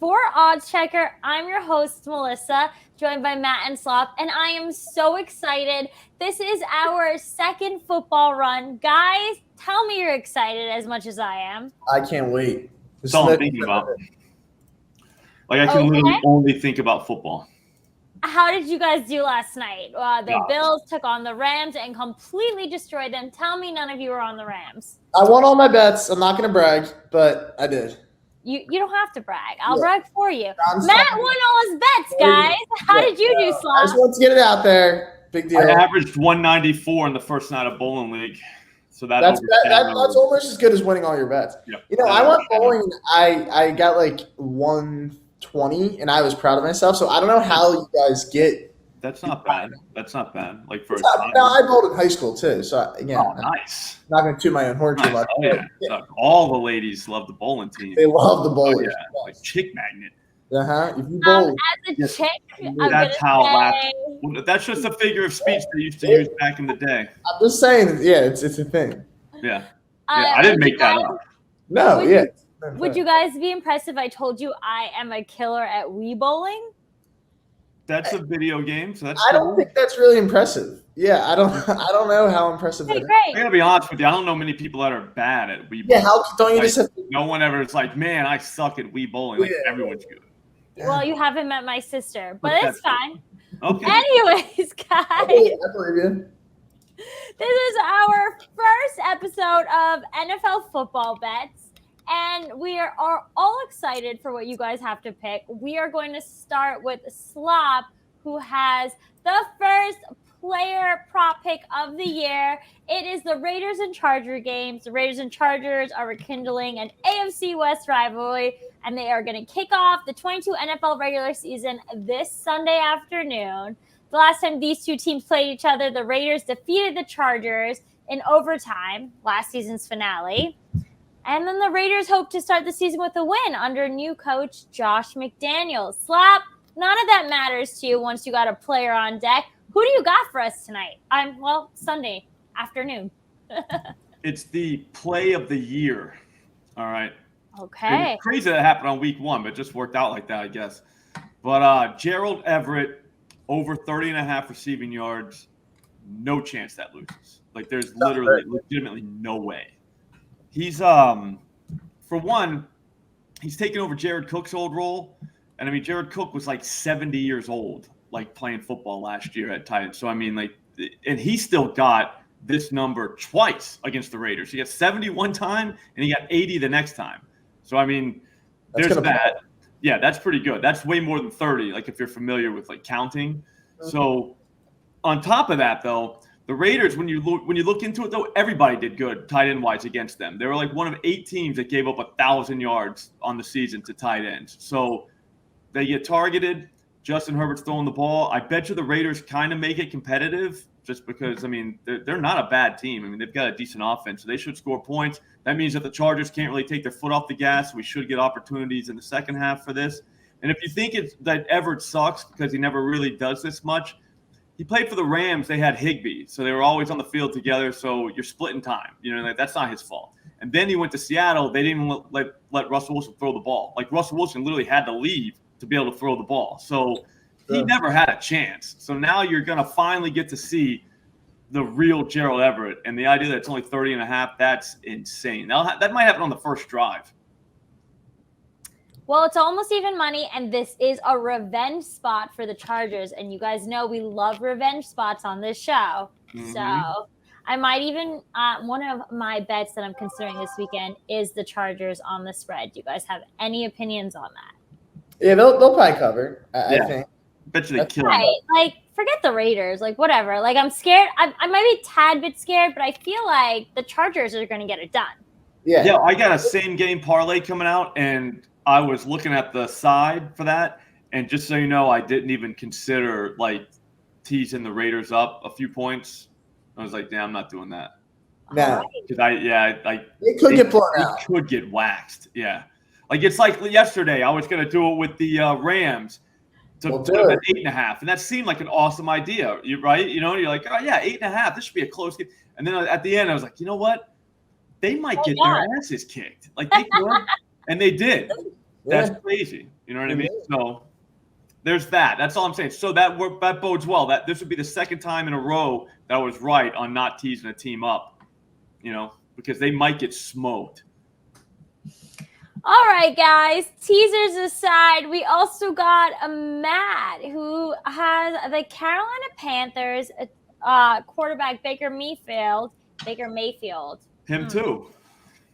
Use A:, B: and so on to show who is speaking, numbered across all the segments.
A: For Oddschecker, I'm your host, Melissa, joined by Matt and Slop, and I am so excited. This is our second football run. Guys, tell me you're excited as much as I am.
B: I can't wait.
C: That's all I'm thinking about. Like, I can literally only think about football.
A: How did you guys do last night? The Bills took on the Rams and completely destroyed them. Tell me none of you were on the Rams.
B: I won all my bets. I'm not going to brag, but I did.
A: You don't have to brag. I'll brag for you. Matt won all his bets, guys. How did you do, Slop?
B: I just want to get it out there. Big deal.
C: I averaged 194 in the first night of bowling league. So that's
B: almost as good as winning all your bets.
C: Yep.
B: You know, I went bowling. I got like 120, and I was proud of myself. So I don't know how you guys get.
C: That's not bad. That's not bad. Like for
B: no, I bowled in high school too. So again,
C: nice.
B: Not going to toot my own horn too much.
C: Oh, yeah. All the ladies love the bowling team.
B: They love the bowling.
C: Like chick magnet.
B: If you bowl,
A: as a chick,
C: that's how that's just a figure of speech they used to use back in the day.
B: I'm just saying, it's a thing.
C: Yeah. I didn't make that up.
B: No,
A: Would you guys be impressed if I told you I am a killer at Wii bowling?
C: That's a video game, so that's
B: I don't think that's really impressive. Yeah, I don't know how impressive that is.
C: I gotta be honest with you, I don't know many people that are bad at Wii bowling.
B: Yeah, how don't you just have to...
C: No one ever is like, man, I suck at Wii bowling. Like everyone's good.
A: Well, you haven't met my sister, but it's fine.
C: Okay.
A: Anyways, guys.
B: I believe you.
A: This is our first episode of NFL football bets. And we are all excited for what you guys have to pick. We are going to start with Slop, who has the first player prop pick of the year. It is the Raiders and Charger games. The Raiders and Chargers are rekindling an AFC West rivalry, and they are going to kick off the 22 NFL regular season this Sunday afternoon. The last time these two teams played each other, the Raiders defeated the Chargers in overtime, last season's finale. And then the Raiders hope to start the season with a win under new coach Josh McDaniels. Slop, none of that matters to you once you got a player on deck. Who do you got for us tonight? Sunday afternoon.
C: It's the play of the year. All right.
A: Okay.
C: It's crazy that happened on week 1, but it just worked out like that, I guess. But Gerald Everett, over 30.5 receiving yards, no chance that loses. Like there's legitimately no way. He's for one, he's taken over Jared Cook's old role. And I mean, Jared Cook was like 70 years old, like playing football last year at Titans. So I mean, and he still got this number twice against the Raiders. He got 70 one time and he got 80 the next time. So I mean, there's that. Yeah, that's pretty good. That's way more than 30, like if you're familiar with like counting. Mm-hmm. So on top of that, though, the Raiders, when you look into it, though, everybody did good tight end wise against them. They were like one of 8 teams that gave up 1,000 yards on the season to tight ends. So they get targeted. Justin Herbert's throwing the ball. I bet you the Raiders kind of make it competitive just because, I mean, they're not a bad team. I mean, they've got a decent offense, so they should score points. That means that the Chargers can't really take their foot off the gas. We should get opportunities in the second half for this. And if you think that Everett sucks because he never really does this much, he played for the Rams. They had Higbee, so they were always on the field together. So you're splitting time. You know, that's not his fault. And then he went to Seattle. They didn't even let Russell Wilson throw the ball. Like Russell Wilson literally had to leave to be able to throw the ball. So he never had a chance. So now you're going to finally get to see the real Gerald Everett. And the idea that it's only 30.5, that's insane. That might happen on the first drive.
A: Well, it's almost even money, and this is a revenge spot for the Chargers. And you guys know we love revenge spots on this show. Mm-hmm. So I might even one of my bets that I'm considering this weekend is the Chargers on the spread. Do you guys have any opinions on that?
B: Yeah, they'll probably cover, I think.
C: Bet you they kill them.
A: Like, forget the Raiders. Like, whatever. Like, I'm scared. I might be a tad bit scared, but I feel like the Chargers are going to get it done.
C: Yeah, I got a same-game parlay coming out, and I was looking at the side for that, and just so you know, I didn't even consider like teasing the Raiders up a few points. I was like, "Damn, I'm not doing that."
B: No,
C: because
B: it could get blown out.
C: It could get waxed. Yeah, like it's like yesterday. I was gonna do it with the Rams to put them at 8.5, and that seemed like an awesome idea. Right? You know, you're like, "Oh yeah, 8.5. This should be a close game." And then at the end, I was like, "You know what? They might get their asses kicked. Like they could." And they did. That's crazy. You know what I mean? So there's that. That's all I'm saying. So that bodes well. That this would be the second time in a row that I was right on not teasing a team up, because they might get smoked.
A: All right, guys. Teasers aside, we also got a Matt who has the Carolina Panthers quarterback Baker Mayfield.
C: Him too.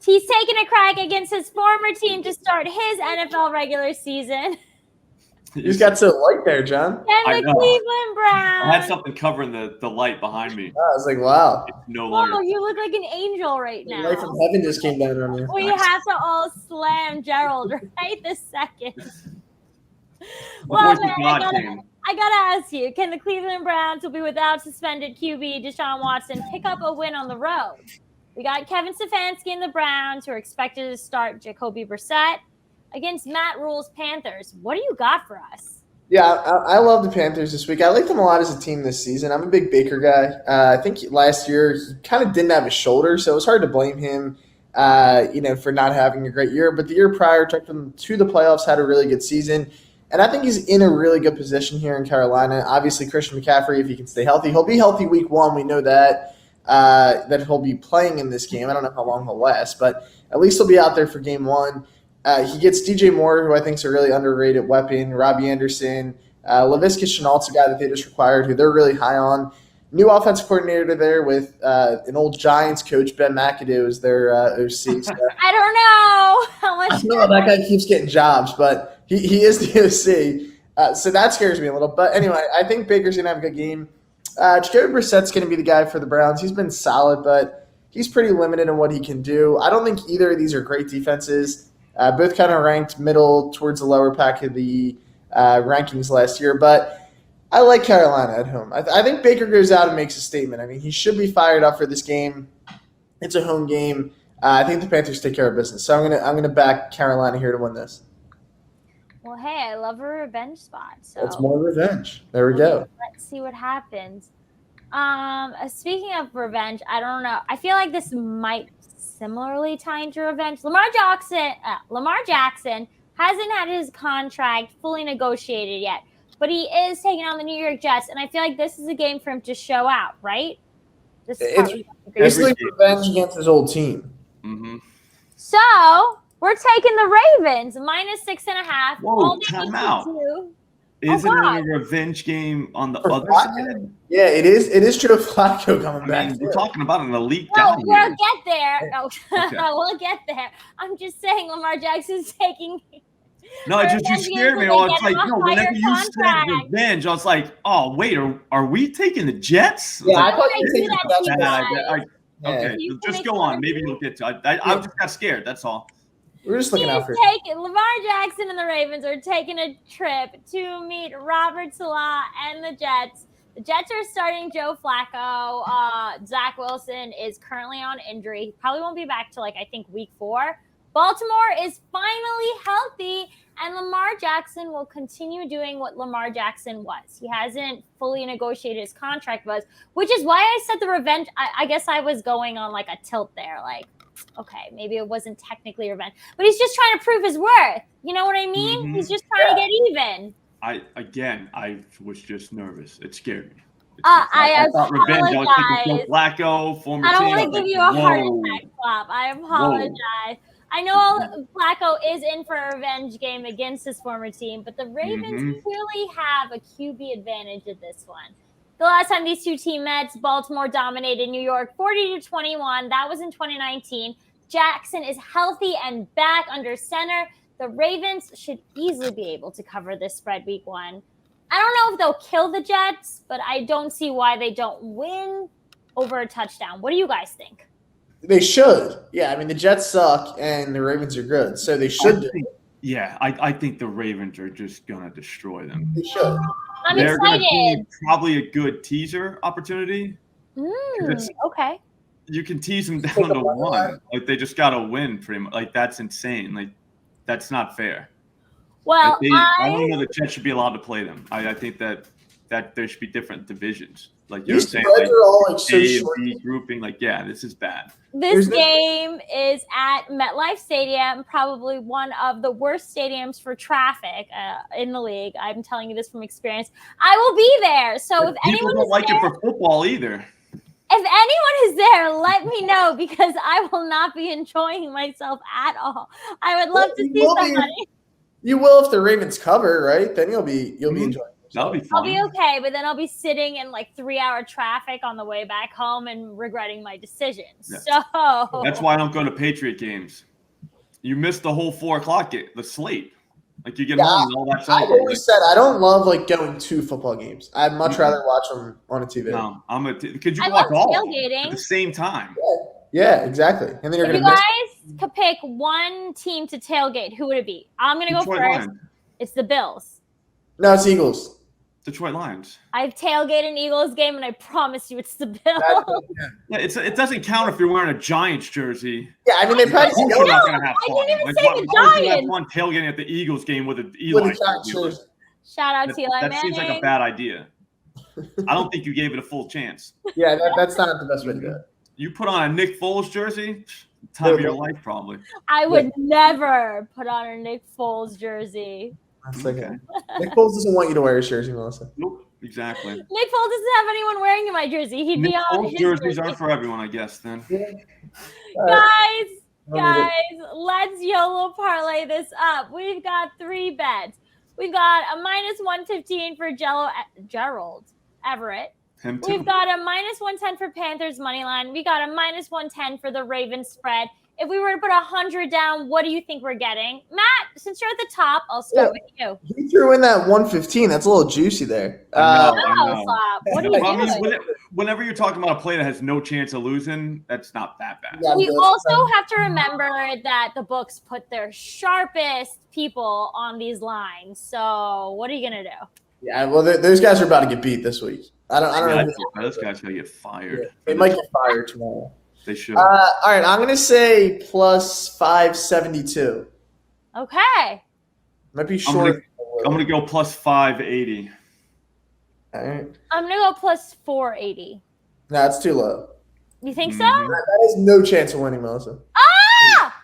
A: He's taking a crack against his former team to start his NFL regular season.
B: You just got so light there, John.
A: And the Cleveland Browns.
C: I had something covering the light behind me.
B: I was like, wow.
C: No longer.
A: Oh, you look like an angel right now.
B: The light from heaven just came down on you.
A: We have to all slam Gerald right this second. Well, man, I gotta ask you, can the Cleveland Browns, who will be without suspended QB Deshaun Watson, pick up a win on the road? We got Kevin Stefanski and the Browns, who are expected to start Jacoby Brissett against Matt Rule's Panthers. What do you got for us?
B: Yeah, I love the Panthers this week. I like them a lot as a team this season. I'm a big Baker guy. I think last year he kind of didn't have a shoulder, so it was hard to blame him, for not having a great year. But the year prior, took them to the playoffs, had a really good season. And I think he's in a really good position here in Carolina. Obviously, Christian McCaffrey, if he can stay healthy, he'll be healthy week 1. We know that he'll be playing in this game. I don't know how long he'll last, but at least he'll be out there for game 1. He gets DJ Moore, who I think is a really underrated weapon, Robbie Anderson, Laviska Shenault's a guy that they just acquired, who they're really high on. New offensive coordinator there with an old Giants coach, Ben McAdoo, is their OC. So.
A: I don't know how much.
B: No, that guy keeps getting jobs, but he is the OC. So that scares me a little. But anyway, I think Baker's going to have a good game. Jacoby Brissett's going to be the guy for the Browns. He's been solid, but he's pretty limited in what he can do. I don't think either of these are great defenses. Both kind of ranked middle towards the lower pack of the rankings last year. But I like Carolina at home. I think Baker goes out and makes a statement. I mean, he should be fired up for this game. It's a home game. I think the Panthers take care of business. So I'm gonna back Carolina here to win this.
A: Well, hey, I love a revenge spot. So
B: that's more revenge. There we go.
A: Let's see what happens. Speaking of revenge, I don't know. I feel like this might similarly tie into revenge. Lamar Jackson hasn't had his contract fully negotiated yet, but he is taking on the New York Jets, and I feel like this is a game for him to show out, right?
B: It's basically revenge against his old team.
C: Mm-hmm.
A: So we're taking the Ravens -6.5.
C: Whoa, time out. Isn't it a revenge game on the other side?
B: Yeah, it is. It is Joe Flacco coming back.
C: We're talking about an elite
A: guy.
C: No,
A: we'll get there. We'll get there. I'm just saying Lamar Jackson's taking.
C: No, it just scared me. I was like, no, whenever you said revenge, I was like, oh, wait, are we taking the Jets?
B: Yeah, I thought you were taking the Jets.
C: Okay, just go on. Maybe you'll get to it. I just got scared. That's all.
B: We're just looking out for
A: Lamar Jackson and the Ravens are taking a trip to meet Robert Saleh and the Jets. The Jets are starting Joe Flacco. Zach Wilson is currently on injury. He probably won't be back till I think week 4. Baltimore is finally healthy, and Lamar Jackson will continue doing what Lamar Jackson was. He hasn't fully negotiated his contract with us, which is why I said the revenge. I guess I was going on like a tilt there. Like, okay, maybe it wasn't technically revenge, but he's just trying to prove his worth. You know what I mean? Mm-hmm. He's just trying to get even.
C: I was just nervous. It scared me.
A: I
C: thought revenge. I was thinking Joe Flacco, former team.
A: I don't want to give you a heart attack, Slop. I apologize. Whoa. I know Flacco is in for a revenge game against his former team, but the Ravens clearly have a QB advantage at this one. The last time these two teams met, Baltimore dominated New York 40-21. That was in 2019. Jackson is healthy and back under center. The Ravens should easily be able to cover this spread week 1. I don't know if they'll kill the Jets, but I don't see why they don't win over a touchdown. What do you guys think?
B: They should. Yeah, I mean, the Jets suck and the Ravens are good, so they should.
C: I think the Ravens are just going to destroy them.
B: They should.
A: I'm
C: They're
A: excited.
C: Probably a good teaser opportunity.
A: Okay.
C: You can tease them down to 1. Like, they just got to win pretty much. Like, that's insane. Like, that's not fair.
A: Well,
C: I don't know the Jets should be allowed to play them. I think that that there should be different divisions. Like you know
B: These
C: what I'm saying?
B: spreads
C: Like
B: are all like so
C: A and
B: short.
C: B grouping. Like this is bad.
A: This game is at MetLife Stadium, probably one of the worst stadiums for traffic in the league. I'm telling you this from experience. I will be there. So if
C: People
A: anyone
C: don't
A: is
C: like
A: there,
C: it for football either.
A: if anyone is there, let me know because I will not be enjoying myself at all. I would love to see somebody.
B: You will if the Ravens cover, right? Then you'll be enjoying yourself.
C: That'll be fun.
A: I'll be okay, but then I'll be sitting in like 3-hour traffic on the way back home and regretting my decisions.
C: Yeah.
A: So
C: that's why I don't go to Patriot games. You missed the whole 4:00 game, the sleep. Like you get home and all that's
B: I've
C: over.
B: always said I don't love like going to football games. I'd much rather watch them on a TV.
C: No, because you
A: I
C: can watch
A: love
C: all of them
A: tailgating.
C: at the same time.
B: Yeah, exactly. And then you're
A: if
B: going
A: you
B: to miss.
A: guys could pick one team to tailgate, who would it be? I'm going to go
C: Detroit
A: first.
C: Lions.
A: It's the Bills.
B: No, it's Eagles.
C: Detroit Lions.
A: I've tailgated an Eagles game, and I promise you it's the Bills.
C: Yeah, it doesn't count if you're wearing a Giants jersey.
B: Yeah, I mean they probably
C: You're not gonna have
A: I
C: fun.
A: didn't even say
C: why
A: the
C: would you have
A: Giants.
C: fun tailgating at the Eagles game with an
B: with
C: Eli
B: a Giants
C: jersey?
B: jersey.
A: Shout out to Eli
C: That
A: Manning.
C: seems like a bad idea. I don't think you gave it a full chance.
B: Yeah, that's not the best way to do it.
C: You put on a Nick Foles jersey, time of your life probably.
A: I would never put on a Nick Foles jersey.
B: That's okay.
C: Okay.
B: Nick Foles doesn't want you to wear his jersey, Melissa.
C: Nope, exactly.
A: Nick Foles doesn't have anyone wearing my jersey. He'd
C: Nick
A: be on
C: Foles
A: his
C: jerseys
A: jersey.
C: aren't for everyone, I guess. Then
A: Guys, let's YOLO parlay this up. We've got 3 bets. We've got a -115 for Gerald Everett.
C: him too.
A: We've got a -110 for Panthers money line. We got a -110 for the Ravens spread. If we were to put 100 down, what do you think we're getting? Matt, since you're at the top, I'll start with you.
B: He threw in that 115. That's a little juicy there.
C: I know.
A: Wow, Slop. What are you
C: Well, I
A: doing?
C: mean, whenever you're talking about a play that has no chance of losing, that's not that bad.
B: Yeah,
A: We also have to remember that the books put their sharpest people on these lines. So what are you going to do?
B: Yeah, well, those guys are about to get beat this week. I don't know.
C: Those guys gonna get fired.
B: Yeah, they might get fired tomorrow.
C: They should.
B: All right, I'm gonna say plus 572.
A: Okay.
B: Might be short.
C: I'm gonna go plus 580.
B: All right.
A: I'm going to go plus 480.
B: No, it's too low.
A: You think so?
B: That has no chance of winning, Melissa.
A: Ah!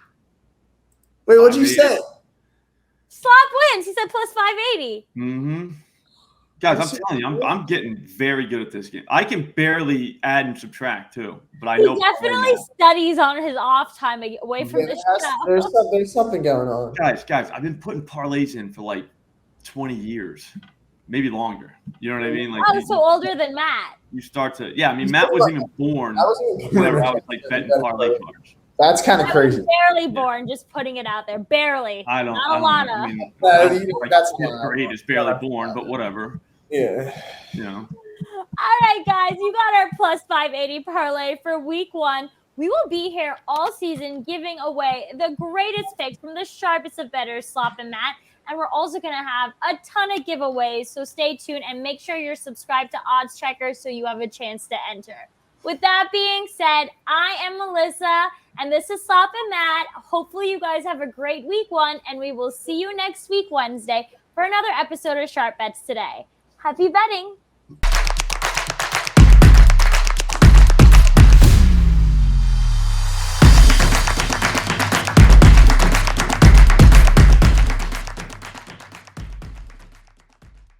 B: Wait, what'd you say?
A: Slop wins. He said plus 580.
C: Mm-hmm. Guys, I'm telling you, I'm getting very good at this game. I can barely add and subtract too, but I know
A: He definitely studies on his off time away from the show.
B: There's something going on.
C: Guys, I've been putting parlays in for like 20 years, maybe longer. You know what I mean? Like,
A: Oh, so older than Matt.
C: you start to, yeah. I mean, Matt wasn't even born whenever I was like betting parlay cards.
B: That's kind of
A: I
B: crazy.
A: was barely born, just putting it out there. Barely.
C: I don't.
A: Not a lot of.
C: I mean,
B: That's
C: great. It's barely born, but whatever.
B: Yeah.
C: You know.
A: All right, guys, you got our plus 580 parlay for week 1. We will be here all season giving away the greatest picks from the sharpest of bettors, Slop and Matt. And we're also going to have a ton of giveaways. So stay tuned and make sure you're subscribed to oddschecker so you have a chance to enter. With that being said, I am Melissa, and this is Slop and Matt. Hopefully you guys have a great week 1, and we will see you next week, Wednesday, for another episode of Sharp Bets Today. Happy betting!